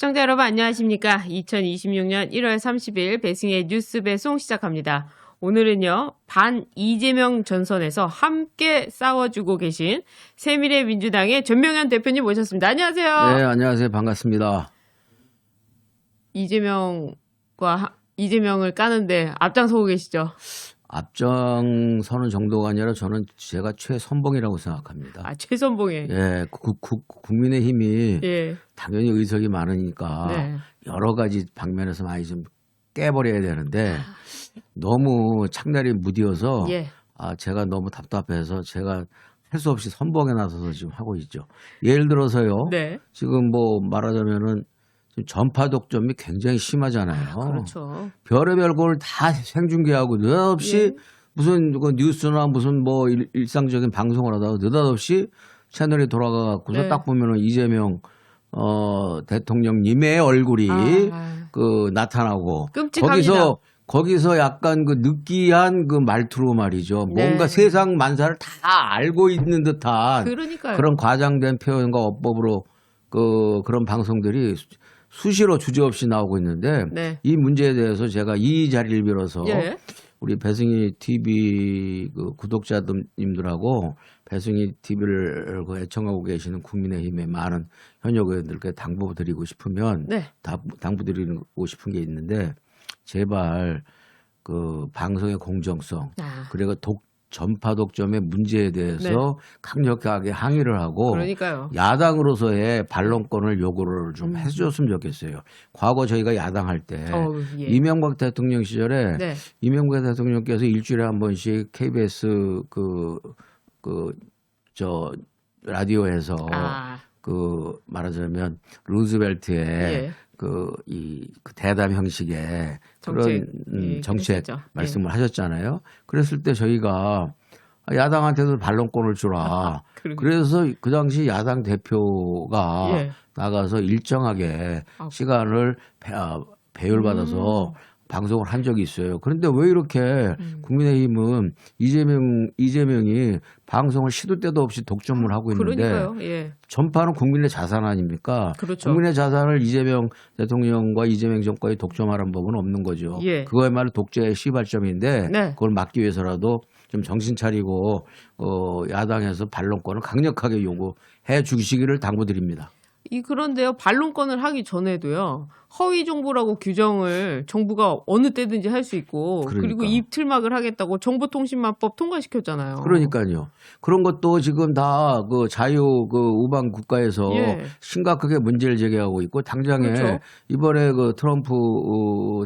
시청자 여러분 안녕하십니까? 2026년 1월 30일 배승의 뉴스 배송 시작합니다. 오늘은요, 반 이재명 전선에서 함께 싸워주고 계신 새미래민주당의 전명현 대표님 모셨습니다. 안녕하세요. 네, 안녕하세요. 반갑습니다. 이재명을 까는데 앞장서고 계시죠? 앞장서는 정도가 아니라 저는 제가 최선봉이라고 생각합니다. 아, 최선봉에. 예, 국민의힘이 예. 당연히 의석이 많으니까 네. 여러 가지 방면에서 많이 좀 깨버려야 되는데 너무 창날이 무디어서 예. 제가 너무 답답해서 제가 할 수 없이 선봉에 나서서 지금 하고 있죠. 예를 들어서요. 네. 지금 뭐 말하자면은 지금 전파 독점이 굉장히 심하잖아요. 그렇죠. 별의별 걸 다 생중계하고 느닷없이 예. 무슨 그 뉴스나 무슨 뭐 일상적인 방송을 하다가 느닷없이 채널이 돌아가 갖고서 네. 딱 보면은 이재명 대통령님의 얼굴이 그 나타나고 끔찍합니다. 거기서 약간 그 느끼한 그 말투로 말이죠. 네. 뭔가 세상 만사를 다 알고 있는 듯한 그러니까요. 그런 과장된 표현과 어법으로 그런 방송들이 수시로 주저없이 나오고 있는데 네. 이 문제에 대해서 제가 이 자리를 빌어서 예. 우리 배승희 TV 그 구독자님들하고 배승희 TV를 애청하고 계시는 국민의힘의 많은 현역 의원들께 당부드리고 싶으면 네. 당부드리고 싶은 게 있는데 제발 그 방송의 공정성 그리고 전파 독점의 문제에 대해서 네. 강력하게 항의를 하고 그러니까요. 야당으로서의 반론권을 요구를 좀 해줬으면 좋겠어요. 과거 저희가 야당할 때 예. 이명박 대통령 시절에 네. 이명박 대통령께서 일주일에 한 번씩 KBS 라디오에서 말하자면 루즈벨트의 예. 그 대담 형식의 그런 정책 말씀을 하셨잖아요. 그랬을 때 저희가 야당한테도 반론권을 주라. 그래서 그 당시 야당 대표가 나가서 일정하게 시간을 배열받아서 방송을 한 적이 있어요. 그런데 왜 이렇게 국민의힘은 이재명이 방송을 시도 때도 없이 독점을 하고 있는데 예. 전파는 국민의 자산 아닙니까? 그렇죠. 국민의 자산을 이재명 대통령과 이재명 정권이 독점하는 법은 없는 거죠. 예. 그거야말로 독재의 시발점인데 네. 그걸 막기 위해서라도 좀 정신 차리고 야당에서 반론권을 강력하게 요구해 주시기를 당부드립니다. 그런데요, 반론권을 하기 전에도요, 허위 정보라고 규정을 정부가 어느 때든지 할 수 있고, 그리고 입틀막을 하겠다고 정보통신망법 통과시켰잖아요. 그러니까요. 그런 것도 지금 다 그 우방 국가에서 심각하게 문제를 제기하고 있고, 당장에 이번에 그 트럼프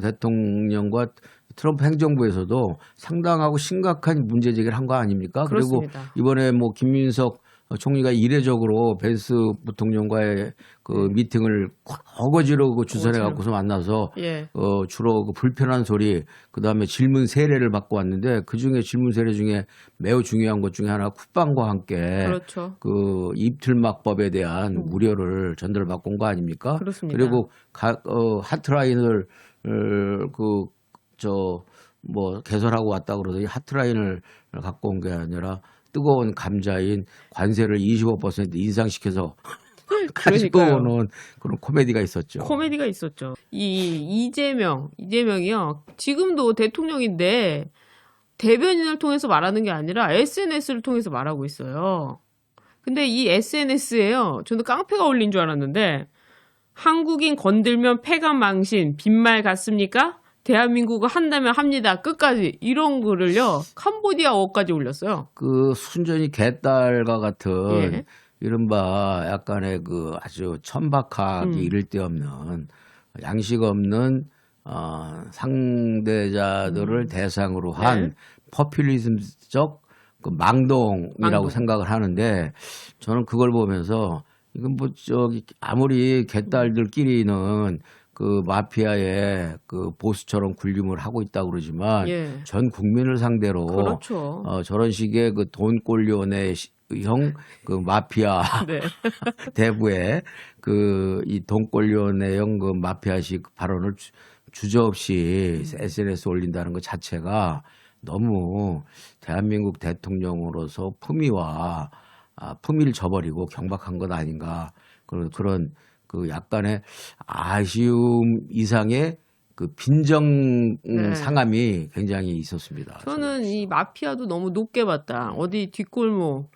대통령과 트럼프 행정부에서도 상당하고 심각한 문제 제기를 한 거 아닙니까? 그렇습니다. 그리고 이번에 뭐 김민석 총리가 이례적으로 벤스 부통령과의 그 미팅을 어거지로 주선해 갖고서 만나서 주로 그 불편한 소리 그다음에 질문 세례를 받고 왔는데 그 중에 질문 세례 중에 매우 중요한 것 중에 하나 쿠팡과 함께 그 입틀막법에 대한 우려를 전달받고 온 거 아닙니까? 그렇습니다. 그리고 하트라인을 개설하고 왔다 그러더니 하트라인을 갖고 온 게 아니라 뜨거운 감자인 관세를 25% 인상시켜서 가지고 오는 그런 코미디가 있었죠. 이재명이요. 지금도 대통령인데 대변인을 통해서 말하는 게 아니라 SNS를 통해서 말하고 있어요. 근데 이 SNS에요. 저는 깡패가 올린 줄 알았는데 한국인 건들면 패감 망신 빈말 같습니까? 대한민국을 한다면 합니다. 끝까지 이런 글을요. 캄보디아어까지 올렸어요. 그 순전히 개딸과 같은 이른바 약간의 그 아주 천박하기 이를 데 없는 양식 없는 상대자들을 대상으로 한 포퓰리즘적 그 망동이라고 생각을 하는데 저는 그걸 보면서 이건 아무리 개딸들끼리는 그 마피아의 그 보스처럼 군림을 하고 있다고 그러지만 전 국민을 상대로 저런 식의 그 돈꼴리오네형 그 마피아 대부의 그 이 돈꼴리오네형 그 마피아식 발언을 주저없이 SNS 올린다는 것 자체가 너무 대한민국 대통령으로서 품위를 저버리고 경박한 것 아닌가 그런 그 약간의 아쉬움 이상의 그 빈정 상함이 굉장히 있었습니다. 저는 이 마피아도 너무 높게 봤다. 어디 뒷골목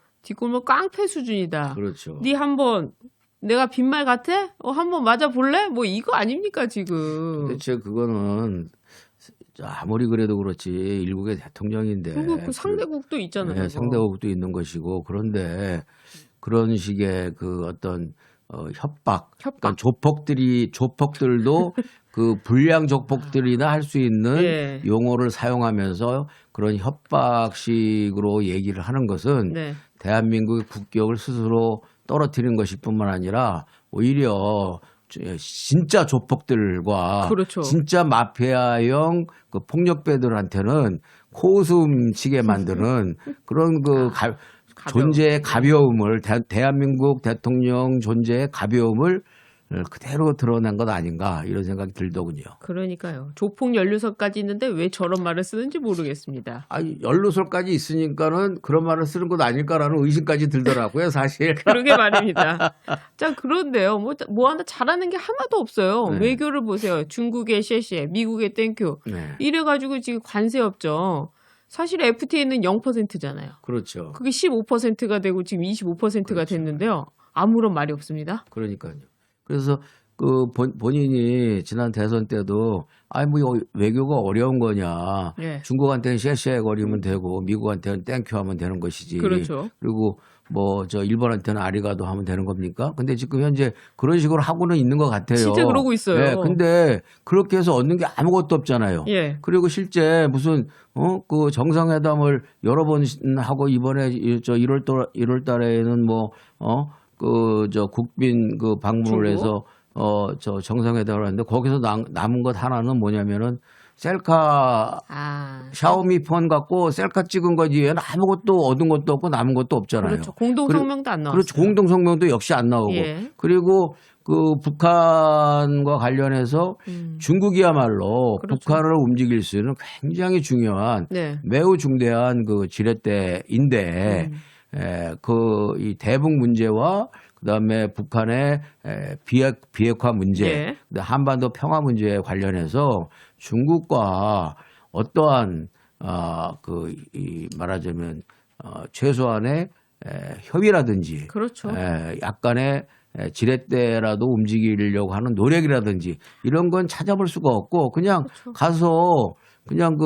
깡패 수준이다. 그렇죠. 네 한번 내가 빈말 같아? 한번 맞아 볼래? 뭐 이거 아닙니까 지금? 대체 그거는 아무리 그래도 그렇지 일국의 대통령인데. 그리고 그 상대국도 있잖아요. 네, 상대국도 있는 것이고 그런데 그런 식의 그 어떤 협박. 그러니까 조폭들도 그 불량 조폭들이나 할 수 있는 용어를 사용하면서 그런 협박식으로 얘기를 하는 것은 대한민국의 국격을 스스로 떨어뜨리는 것일 뿐만 아니라 오히려 진짜 조폭들과 그렇죠. 진짜 마피아형 그 폭력배들한테는 코웃음 치게 만드는 그런 그 존재의 가벼움을 대한민국 대통령 존재의 가벼움을 그대로 드러난 것 아닌가 이런 생각이 들더군요. 그러니까요. 조폭 연루설까지 있는데 왜 저런 말을 쓰는지 모르겠습니다. 아니, 연루설까지 있으니까는 그런 말을 쓰는 것 아닐까라는 의심까지 들더라고요, 사실. 그러게 말입니다. 자, 그런데요. 뭐 하나 잘하는 게 하나도 없어요. 외교를 보세요. 중국의 셰셰, 미국의 땡큐. 이래가지고 지금 관세 없죠. 사실 FTA는 0%잖아요. 그렇죠. 그게 15%가 되고 지금 25%가 그렇죠. 됐는데요. 아무런 말이 없습니다. 그러니까요. 그래서 그 본인이 지난 대선 때도 뭐 외교가 어려운 거냐. 중국한테는 쉐쉐 거리면 되고 미국한테는 땡큐 하면 되는 것이지. 그렇죠. 그리고 뭐 일본한테는 아리가도 하면 되는 겁니까? 근데 지금 현재 그런 식으로 하고는 있는 것 같아요. 진짜 그러고 있어요. 네, 근데 그렇게 해서 얻는 게 아무것도 없잖아요. 그리고 실제 무슨 그 정상회담을 여러 번 하고 이번에 1월 달에는 국빈 그 방문을 해서 정상회담을 하는데 거기서 남은 것 하나는 뭐냐면은 셀카 샤오미 폰 갖고 셀카 찍은 거지 얘는 아무것도 얻은 것도 없고 남은 것도 없잖아요. 그렇죠. 공동성명도 안 나왔어요. 그렇죠. 공동성명도 역시 안 나오고. 그리고 그 북한과 관련해서 중국이야말로 북한을 움직일 수 있는 굉장히 중요한 매우 중대한 그 지렛대인데 이 대북 문제와 그다음에 북한의 비핵화 문제, 한반도 평화 문제에 관련해서 중국과 어떠한 말하자면 최소한의 협의라든지, 그렇죠. 약간의 지렛대라도 움직이려고 하는 노력이라든지 이런 건 찾아볼 수가 없고 그냥 가서 그냥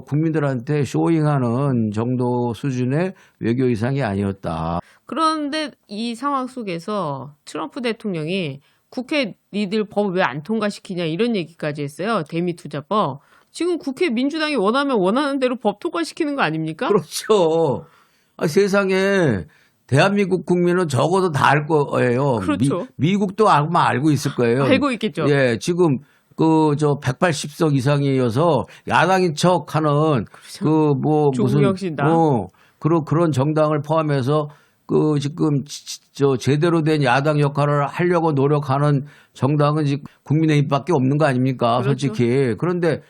국민들한테 쇼잉하는 정도 수준의 외교 이상이 아니었다. 그런데 이 상황 속에서 트럼프 대통령이 국회 니들 법 왜 안 통과시키냐 이런 얘기까지 했어요. 대미투자법. 지금 국회 민주당이 원하는 대로 법 통과시키는 거 아닙니까? 그렇죠. 세상에 대한민국 국민은 적어도 다 알 거예요. 그렇죠. 미국도 아마 알고 있을 거예요. 알고 있겠죠. 지금 180석 이상이어서 야당인 척하는 그런 정당을 포함해서 지금 제대로 된 야당 역할을 하려고 노력하는 정당은 지금 국민의힘밖에 없는 거 아닙니까? 그렇죠. 솔직히. 그런데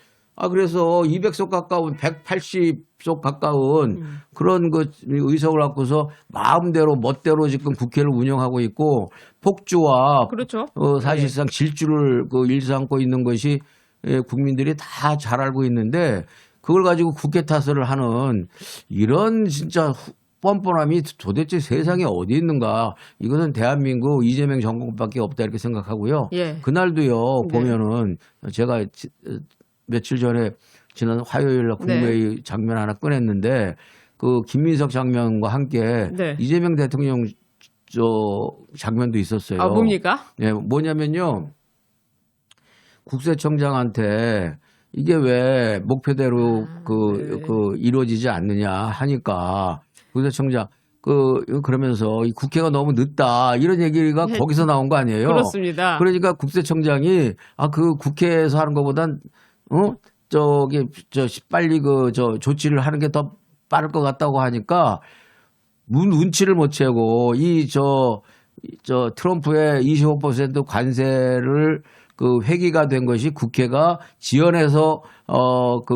그래서 200석 가까운 180석 가까운 그런 의석을 갖고서 마음대로 멋대로 지금 국회를 운영하고 있고 폭주와 사실상 질주를 일삼고 있는 것이 국민들이 다 잘 알고 있는데 그걸 가지고 국회 탓을 하는 이런 진짜 뻔뻔함이 도대체 세상에 어디 있는가. 이것은 대한민국 이재명 정권밖에 없다 이렇게 생각하고요. 그날도요 보면은 제가 며칠 전에 지난 화요일 날 국무회의 장면 하나 꺼냈는데 그 김민석 장면과 함께 이재명 대통령 장면도 있었어요. 뭡니까? 뭐냐면요. 국세청장한테 이게 왜 목표대로 이루어지지 않느냐 하니까 국세청장 그러면서 이 국회가 너무 늦다 이런 얘기가 거기서 나온 거 아니에요? 그렇습니다. 그러니까 국세청장이 그 국회에서 하는 것보단 빨리 조치를 하는 게 더 빠를 것 같다고 하니까 눈치를 못 채고 트럼프의 25% 관세를 회기가 된 것이 국회가 지연해서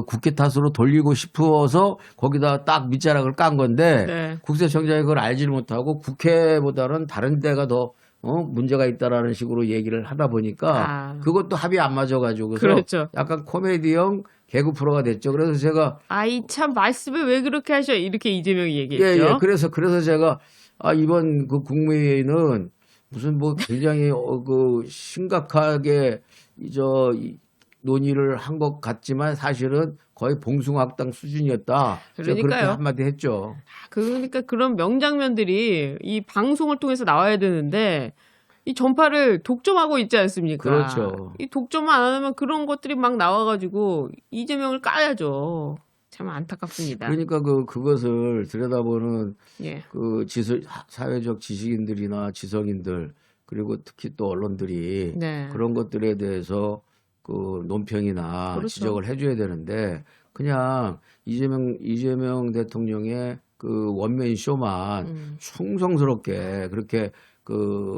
국회 탓으로 돌리고 싶어서 거기다 딱 밑자락을 깐 건데 국세청장이 그걸 알지를 못하고 국회보다는 다른 데가 더 문제가 있다라는 식으로 얘기를 하다 보니까 그것도 합이 안 맞아가지고 그렇죠. 약간 코미디형 개그 프로가 됐죠. 그래서 제가 아이 참 말씀을 왜 그렇게 하셔 이렇게 이재명이 얘기했죠. 예. 그래서 제가 이번 그 국무회의는 무슨 뭐 굉장히 그 심각하게 논의를 한 것 같지만 사실은 거의 봉숭아학당 수준이었다. 그러니까요. 그렇게 한마디 했죠. 그러니까 그런 명장면들이 이 방송을 통해서 나와야 되는데 이 전파를 독점하고 있지 않습니까? 그렇죠. 이 독점만 안 하면 그런 것들이 막 나와가지고 이재명을 까야죠. 참 안타깝습니다. 그러니까 그것을 들여다보는 예. 그 사회적 지식인들이나 지성인들 그리고 특히 또 언론들이 네. 그런 것들에 대해서 그 논평이나 그렇죠. 지적을 해줘야 되는데 그냥 이재명 대통령의 그 원맨 쇼만 충성스럽게 그렇게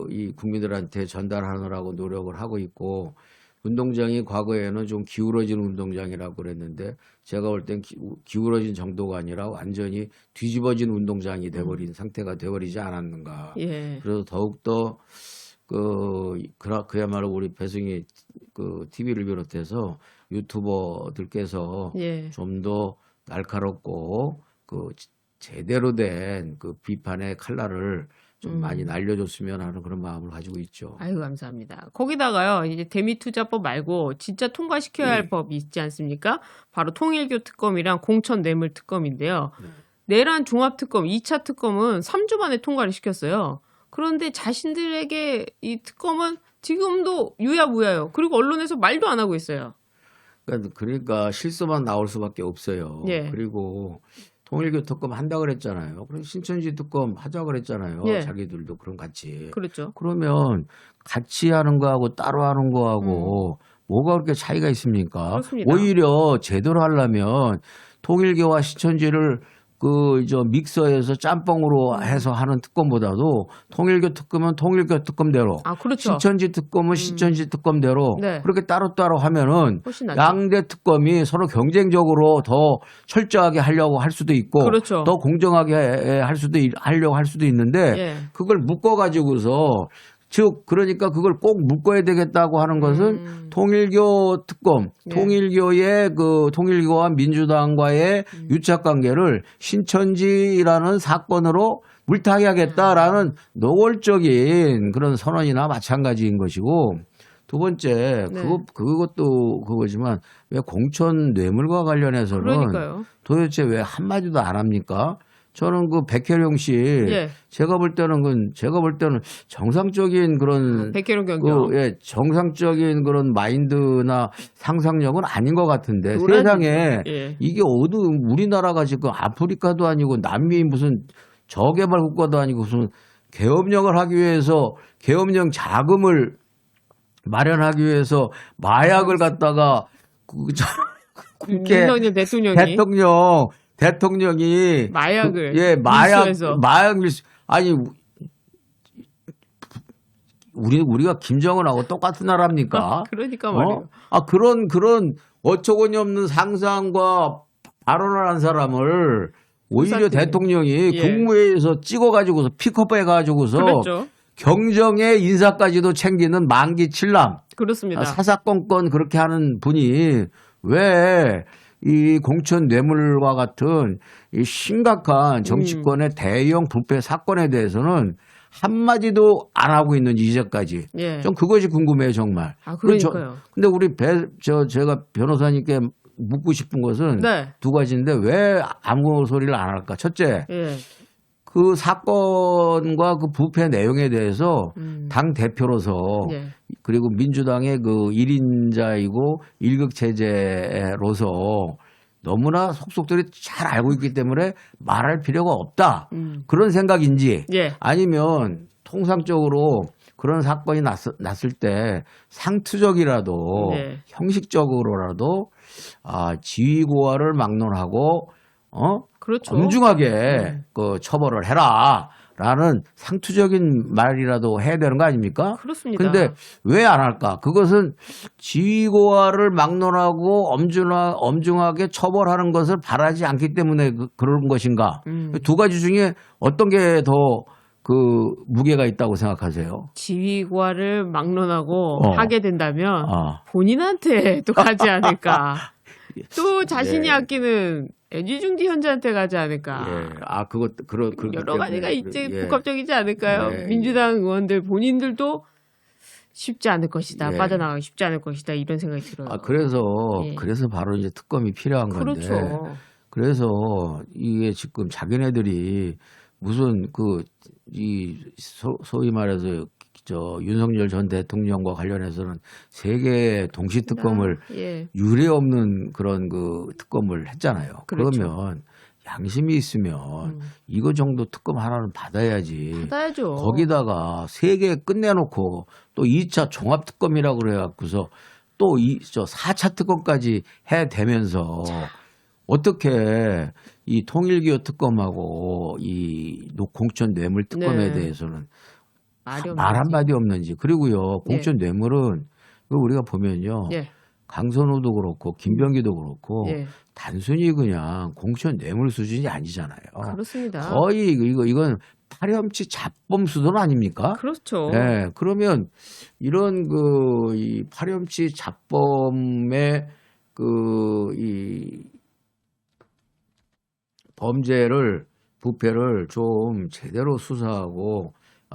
이 국민들한테 전달하느라고 노력을 하고 있고 운동장이 과거에는 좀 기울어진 운동장이라고 그랬는데 제가 볼 땐 기울어진 정도가 아니라 완전히 뒤집어진 운동장이 돼버린 상태가 돼버리지 않았는가. 예. 그래서 더욱더 그야말로 우리 배승희 TV를 비롯해서 유튜버들께서 예. 좀 더 날카롭고 제대로 된 비판의 칼날을 좀 많이 날려줬으면 하는 그런 마음을 가지고 있죠. 아유, 감사합니다. 거기다가요, 이제 대미투자법 말고 진짜 통과시켜야 할 법이 있지 않습니까? 바로 통일교 특검이랑 공천 뇌물 특검인데요. 내란 종합특검, 2차 특검은 3주 만에 통과를 시켰어요. 그런데 자신들에게 이 특검은 지금도 유야무야요. 그리고 언론에서 말도 안 하고 있어요. 그러니까 실수만 나올 수밖에 없어요. 예. 그리고 통일교 특검 한다 그랬잖아요. 그럼 신천지 특검 하자 그랬잖아요. 예. 자기들도 그럼 같이. 그렇죠. 그러면 같이 하는 거하고 따로 하는 거하고 뭐가 그렇게 차이가 있습니까? 그렇습니다. 오히려 제대로 하려면 통일교와 신천지를 믹서해서 짬뽕으로 해서 하는 특검보다도 통일교 특검은 통일교 특검대로, 그렇죠. 신천지 특검은 신천지 특검대로 네. 그렇게 따로따로 하면은 훨씬 낫죠. 양대 특검이 서로 경쟁적으로 더 철저하게 하려고 할 수도 있고 그렇죠. 더 공정하게 하려고 할 수도 있는데 예. 그걸 묶어가지고서 그러니까 그걸 꼭 묶어야 되겠다고 하는 것은 통일교 특검, 예. 통일교와 민주당과의 유착 관계를 신천지라는 사건으로 물타기 하겠다라는 노골적인 그런 선언이나 마찬가지인 것이고 두 번째, 네. 그것도 그거지만 왜 공천 뇌물과 관련해서는 그러니까요. 도대체 왜 한마디도 안 합니까? 저는 백혜령 씨, 예. 제가 볼 때는 정상적인 그런 백혜령 경경. 정상적인 그런 마인드나 상상력은 아닌 것 같은데 세상에 예. 이게 우리나라가 지금 아프리카도 아니고 남미 무슨 저개발 국가도 아니고 무슨 계엄령을 하기 위해서 계엄령 자금을 마련하기 위해서 마약을 갖다가 국회 대통령이 마약을 마약 밀수 아니 우리가 김정은하고 똑같은 나라입니까? 그러니까 말이에요. 그런 어처구니 없는 상상과 발언을 한 사람을 오히려 대통령이 국무회의에서 찍어가지고서 픽업해가지고서 그렇죠. 경정의 인사까지도 챙기는 만기 칠남. 그렇습니다. 사사건건 그렇게 하는 분이 왜 이 공천 뇌물과 같은 이 심각한 정치권의 대형 부패 사건에 대해서는 한마디도 안 하고 있는 이제까지. 예. 좀 그것이 궁금해요, 정말. 그러니까요. 근데 제가 변호사님께 묻고 싶은 것은 두 가지인데 왜 아무 소리를 안 할까? 첫째, 그 사건과 그 부패 내용에 대해서 당 대표로서 그리고 민주당의 1인자이고 일극 체제로서 너무나 속속들이 잘 알고 있기 때문에 말할 필요가 없다. 그런 생각인지 아니면 통상적으로 그런 사건이 났을 때 상투적이라도 형식적으로라도 지위고하를 막론하고 그렇죠. 엄중하게 처벌을 해라라는 상투적인 말이라도 해야 되는 거 아닙니까? 그렇습니다. 근데 왜 안 할까? 그것은 지위고하를 막론하고 엄중하게 처벌하는 것을 바라지 않기 때문에 그런 것인가? 두 가지 중에 어떤 게 더 그 무게가 있다고 생각하세요? 지휘과를 막론하고 어. 하게 된다면 아. 본인한테 또 가지 않을까. 또 자신이 네. 아끼는 애지중지 현자한테 가지 않을까. 예. 아, 여러 가지가 있지 예. 복합적이지 않을까요? 네. 민주당 의원들 본인들도 쉽지 않을 것이다. 예. 빠져나가기 쉽지 않을 것이다. 이런 생각이 들어요. 아, 그래서 예. 바로 이제 특검이 필요한 건데. 그렇죠. 그래서 이게 지금 자기네들이 무슨 소위 말해서 윤석열 전 대통령과 관련해서는 세계 동시 특검을 예. 유례 없는 그런 특검을 했잖아요. 그렇죠. 그러면 양심이 있으면 이거 정도 특검 하나는 받아야지. 받아야죠. 거기다가 세 개 끝내놓고 또 2차 종합 특검이라고 그래갖고서 또 4차 특검까지 해대면서 어떻게 이 통일기호 특검하고 이 공천 뇌물 특검에 네. 대해서는 말이 말 없는지. 한마디 없는지. 그리고요, 공천 뇌물은 우리가 보면요. 예. 강선호도 그렇고 김병기도 그렇고 예. 단순히 그냥 공천 뇌물 수준이 아니잖아요. 그렇습니다. 거의 이건 파렴치 잡범 수준 아닙니까? 그렇죠. 네, 그러면 이런 이 파렴치 잡범의 이 범죄를 부패를 좀 제대로 수사하고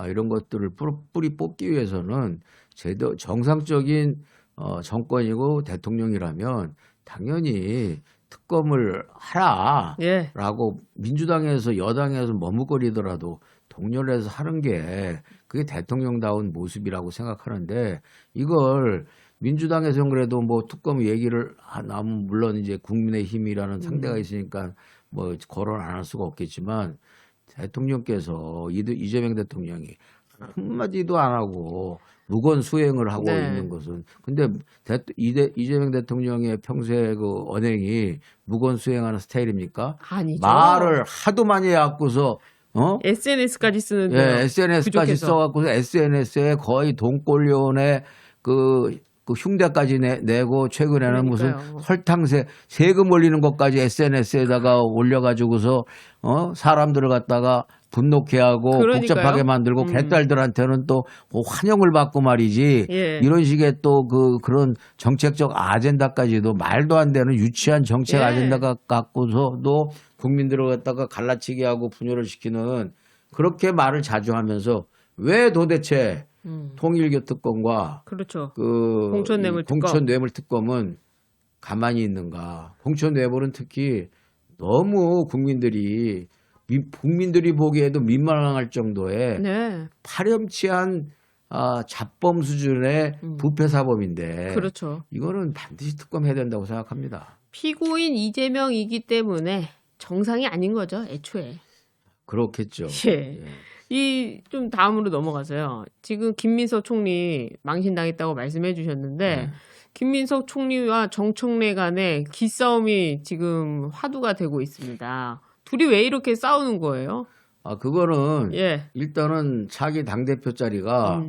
이런 것들을 뿌리 뽑기 위해서는 정상적인 정권이고 대통령이라면 당연히 특검을 하라라고 예. 민주당에서 여당에서 머뭇거리더라도 동렬해서 하는 게 그게 대통령다운 모습이라고 생각하는데 이걸 민주당에서는 그래도 뭐 특검 얘기를 하면 물론 이제 국민의힘이라는 상대가 있으니까 뭐 거론 안 할 수가 없겠지만 대통령께서 이재명 대통령이 한마디도 안 하고 무건 수행을 하고 네. 있는 것은 근데 이재명 대통령의 평소의 언행이 무건 수행하는 스타일입니까? 아니죠. 말을 하도 많이 해갖고서 SNS까지 쓰는데 예, SNS까지 써갖고서 SNS에 거의 돈꼴리온의 그 흉대까지 내고 최근에는 그러니까요. 무슨 설탕세 세금 올리는 것까지 SNS에다가 올려가지고서 사람들을 갖다가 분노케 하고 그러니까요. 복잡하게 만들고 개딸들한테는 또 환영을 받고 말이지 예. 이런 식의 또 그런 정책적 아젠다까지도 말도 안 되는 유치한 정책 예. 아젠다가 갖고서도 국민들을 갖다가 갈라치게 하고 분열을 시키는 그렇게 말을 자주 하면서 왜 도대체 통일교 특검과 그렇죠. 공천뇌물 특검. 공천뇌물 특검은 가만히 있는가? 공천뇌물은 특히 너무 국민들이 보기에도 민망할 정도의 네. 파렴치한 잡범 수준의 부패 사범인데 그렇죠. 이거는 반드시 특검해야 된다고 생각합니다. 피고인 이재명이기 때문에 정상이 아닌 거죠, 애초에. 그렇겠죠. 예. 좀 다음으로 넘어가서요. 지금 김민석 총리 망신당했다고 말씀해 주셨는데 네. 김민석 총리와 정청래 간의 기싸움이 지금 화두가 되고 있습니다. 둘이 왜 이렇게 싸우는 거예요? 그거는 예. 일단은 차기 당대표 자리가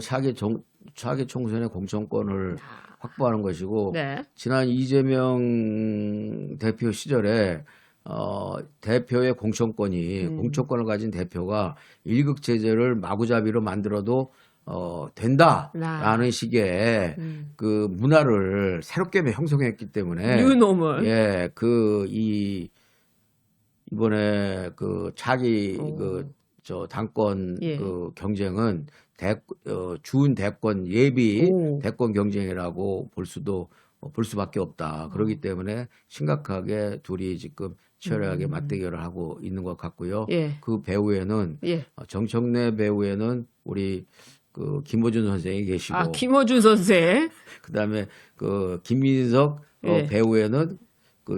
차기 총선의 공천권을 확보하는 것이고 네. 지난 이재명 대표 시절에 대표의 공천권을 가진 대표가 일극 제재를 마구잡이로 만들어도 된다라는 식의 그 문화를 새롭게 형성했기 때문에 뉴노멀. 예, 이번에 차기 당권 예. 경쟁은 준 대권 예비 오. 대권 경쟁이라고 볼 수밖에 없다. 그렇기 때문에 심각하게 둘이 지금 치열하게 맞대결을 하고 있는 것 같고요. 예. 그 배후에는 예. 정청래 배후에는 우리 김어준 선생이 계시고 김어준 선생. 그다음에 김민석 예. 배후에는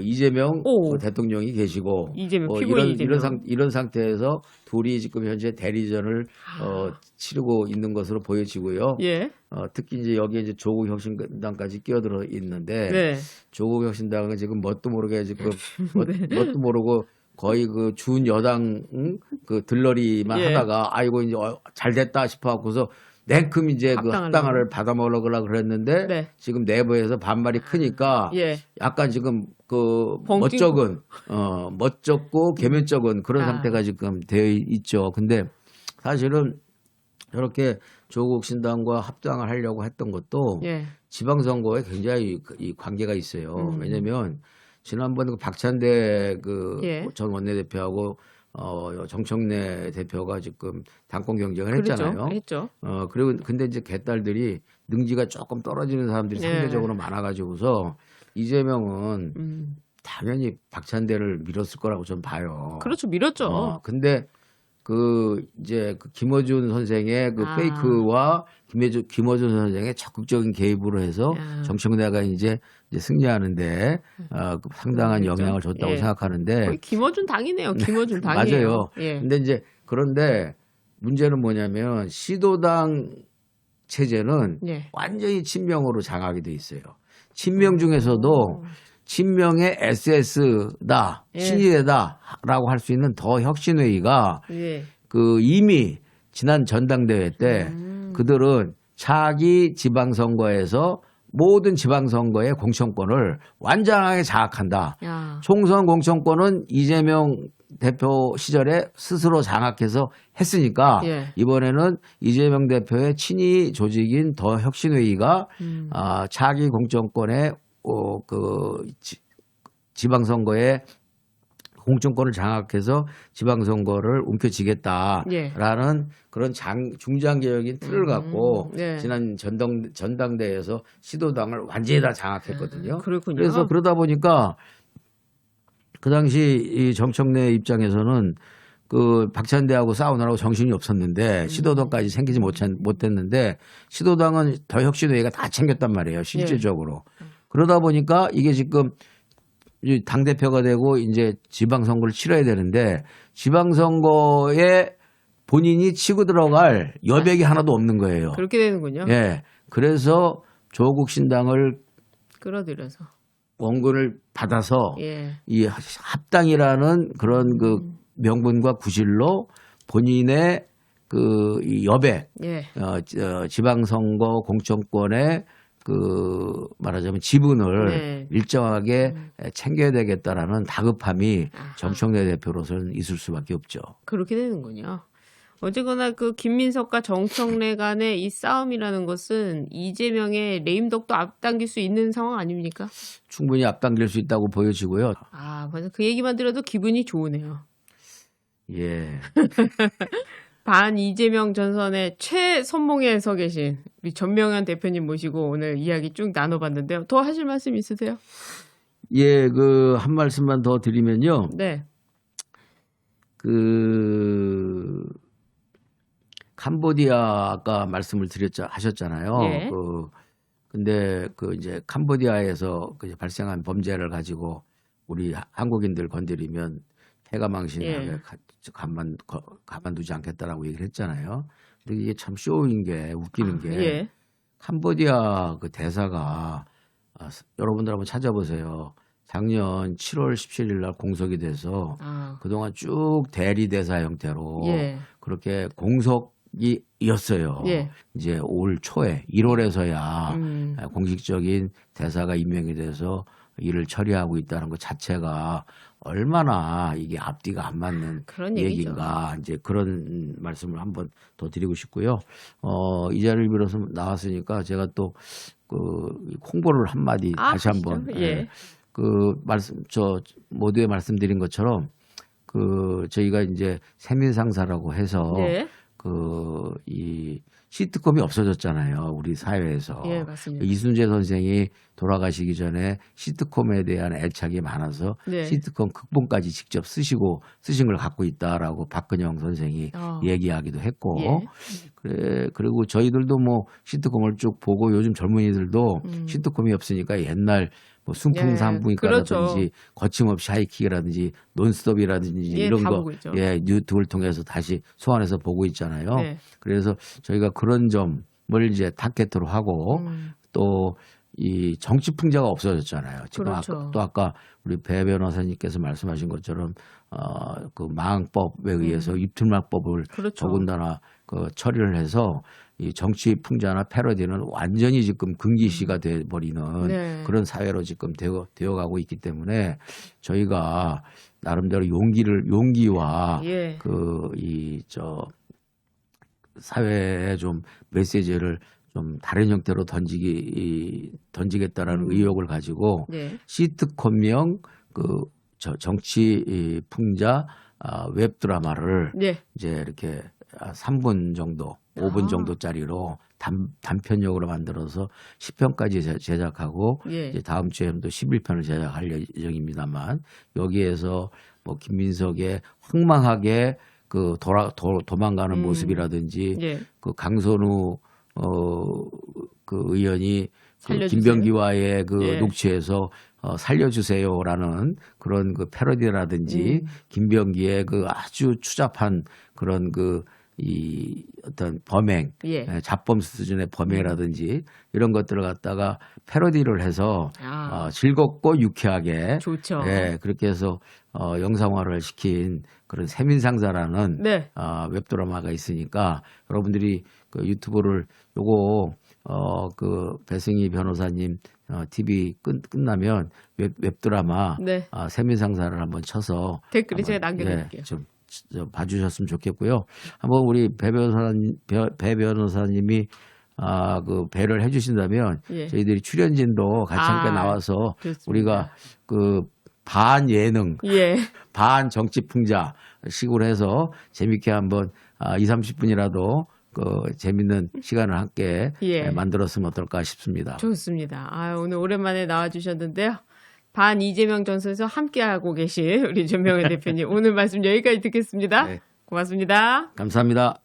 이재명 대통령이 계시고 이재명 피고인 이런 상태에서 둘이 지금 현재 대리전을 치르고 있는 것으로 보여지고요. 예. 특히 이제 여기에 이제 조국 혁신당까지 끼어들어 있는데 네. 조국 혁신당은 지금 뭣도 모르게 지금 뭣도 모르고 거의 준 여당 들러리만 예. 하다가 아이고 이제 잘 됐다 싶어 갖고서 냉큼 이제 합당을 받아 먹으려고 그랬는데 네. 지금 내부에서 반발이 크니까 예. 약간 지금 멋쩍고 개면적은 그런 상태가 지금 되어 있죠. 근데 사실은 저렇게 조국 신당과 합당을 하려고 했던 것도 예. 지방선거에 굉장히 이 관계가 있어요. 왜냐면 지난번에 그 박찬대 그 전 예. 원내대표하고 정청래 대표가 지금 당권 경쟁을 그렇죠. 했잖아요. 했죠. 그리고 근데 이제 개딸들이 능지가 조금 떨어지는 사람들이 예. 상대적으로 많아가지고서 이재명은 당연히 박찬대를 밀었을 거라고 전 봐요. 그렇죠. 밀었죠. 근데 그 이제 그 김어준 선생의 그 페이크와 김어준 선생의 적극적인 개입으로 해서 정청래가 이제 승리하는데 그 상당한 그렇죠. 영향을 줬다고 예. 생각하는데 거의 김어준 당이네요. 김어준 당이에요. 맞아요. 예. 근데 이제 그런데 문제는 뭐냐면 시도당 체제는 예. 완전히 친명으로 장악이 돼 있어요. 친명 중에서도 친명의 SS다, 예. 친이대다라고 할 수 있는 더 혁신회의가 예. 그 이미 지난 전당대회 때 그들은 차기 지방선거에서 모든 지방선거의 공천권을 완전하게 장악한다. 야. 총선 공천권은 이재명 대표 시절에 스스로 장악해서 했으니까 예. 이번에는 이재명 대표의 친위 조직인 더 혁신회의가 차기 공천권의 지방선거에 공천권을 장악해서 지방선거를 움켜쥐겠다라는 예. 그런 중장기적인 틀을 갖고 네. 지난 전당대회에서 시도당을 완전히 다 장악했거든요. 그렇군요. 그래서 그러다 보니까 그 당시 이 정청래 입장에서는 그 박찬대하고 싸우느라고 정신이 없었는데 시도당까지 챙기지 못했는데 시도당은 더 혁신회의가 다 챙겼단 말이에요. 실질적으로. 그러다 보니까 이게 지금 당대표가 되고 이제 지방선거를 치러야 되는데 지방선거에 본인이 치고 들어갈 여백이 하나도 없는 거예요. 그렇게 되는군요. 예. 그래서 조국 신당을 끌어들여서 원군을 받아서 예. 이 합당이라는 그런 그 명분과 구실로 본인의 그 이 여백, 예. 지방선거 공천권의 그 말하자면 지분을 네. 일정하게 챙겨야 되겠다라는 다급함이 정청래 대표로서는 있을 수밖에 없죠. 그렇게 되는군요. 어쨌거나 그 김민석과 정청래 간의 이 싸움이라는 것은 이재명의 레임덕도 앞당길 수 있는 상황 아닙니까? 충분히 앞당길 수 있다고 보여지고요. 맞아. 그 얘기만 들어도 기분이 좋으네요. 예. 반 이재명 전선의 최선봉에 서 계신 우리 전명현 대표님 모시고 오늘 이야기 쭉 나눠봤는데요. 더 하실 말씀 있으세요? 예, 그 한 말씀만 더 드리면요. 네. 그 캄보디아 아까 말씀을 하셨잖아요. 예. 근데 그 이제 캄보디아에서 그 발생한 범죄를 가지고 우리 한국인들 건드리면 해가망신하게 예. 가만두지 않겠다라고 얘기를 했잖아요. 근데 이게 참 쇼인 게 웃기는 게 예. 캄보디아 그 대사가 여러분들 한번 찾아보세요. 작년 7월 17일 날 공석이 돼서 그동안 쭉 대리 대사 형태로 예. 그렇게 공석이었어요. 예. 이제 올 초에 1월에서야 공식적인 대사가 임명이 돼서 일을 처리하고 있다는 것 자체가 얼마나 이게 앞뒤가 안 맞는 그런 얘기인가 이제 그런 말씀을 한번 더 드리고 싶고요. 이 자리를 빌어서 나왔으니까 제가 또 그 홍보를 한마디 다시 한번 예. 그 모두에 말씀드린 것처럼 그 저희가 이제 세민상사라고 해서 예. 그 이 시트콤이 없어졌잖아요. 우리 사회에서. 예, 맞습니다. 이순재 선생이 돌아가시기 전에 시트콤에 대한 애착이 많아서 네. 시트콤 극본까지 직접 쓰신 걸 갖고 있다라고 박근영 선생이 얘기하기도 했고 그리고 저희들도 뭐 시트콤을 쭉 보고 요즘 젊은이들도 시트콤이 없으니까 옛날 뭐 순풍산부인과라든지 그렇죠. 거침없이 하이킥이라든지 논스톱이라든지 이런 거 유튜브를 통해서 다시 소환해서 보고 있잖아요. 네. 그래서 저희가 그런 점을 이제 타겟으로 하고 또 이 정치 풍자가 없어졌잖아요. 지금 그렇죠. 아까 우리 배 변호사님께서 말씀하신 것처럼 그 망법에 의해서 입틀막법을 더군다나 그 처리를 해서 이 정치 풍자나 패러디는 완전히 지금 금기시가 돼버리는 그런 사회로 지금 되어가고 있기 때문에 저희가 나름대로 용기와 사회에 좀 메시지를 좀 다른 형태로 던지겠다라는 의욕을 가지고 네. 시트콤명 그 정치 풍자 웹 드라마를 네. 이제 이렇게 3분 정도, 5분 정도짜리로 단편적으로 만들어서 10편까지 제작하고 예. 이제 다음 주에도 11편을 제작할 예정입니다만 여기에서 뭐 김민석의 황망하게 그 도망가는 모습이라든지 예. 그 강선우 그 의원이 그 살려주세요. 김병기와의 그 예. 녹취에서 살려주세요라는 그런 그 패러디라든지 김병기의 그 아주 추잡한 그런 그 이 어떤 범행, 예. 자범 수준의 범행이라든지 이런 것들을 갖다가 패러디를 해서 아. 즐겁고 유쾌하게 좋죠. 예, 그렇게 해서 영상화를 시킨 그런 세민상사라는 네. 웹드라마가 있으니까 여러분들이 그 유튜브를 요거 그 배승희 변호사님 TV 끝나면 웹드라마 네. 세민상사를 한번 쳐서 댓글에 제가 한번, 남겨드릴게요. 좀 봐주셨으면 좋겠고요. 한번 우리 배 변호사님이 그 배를 해주신다면 예. 저희들이 출연진도 같이 함께 나와서 좋습니다. 우리가 그 반 예능, 예. 반 정치 풍자 식으로 해서 재밌게 한번 2, 30분이라도 그 재밌는 시간을 함께 예. 만들었으면 어떨까 싶습니다. 좋습니다. 오늘 오랜만에 나와주셨는데요. 반 이재명 전선에서 함께하고 계신 우리 전명현 대표님 오늘 말씀 여기까지 듣겠습니다. 네. 고맙습니다. 감사합니다.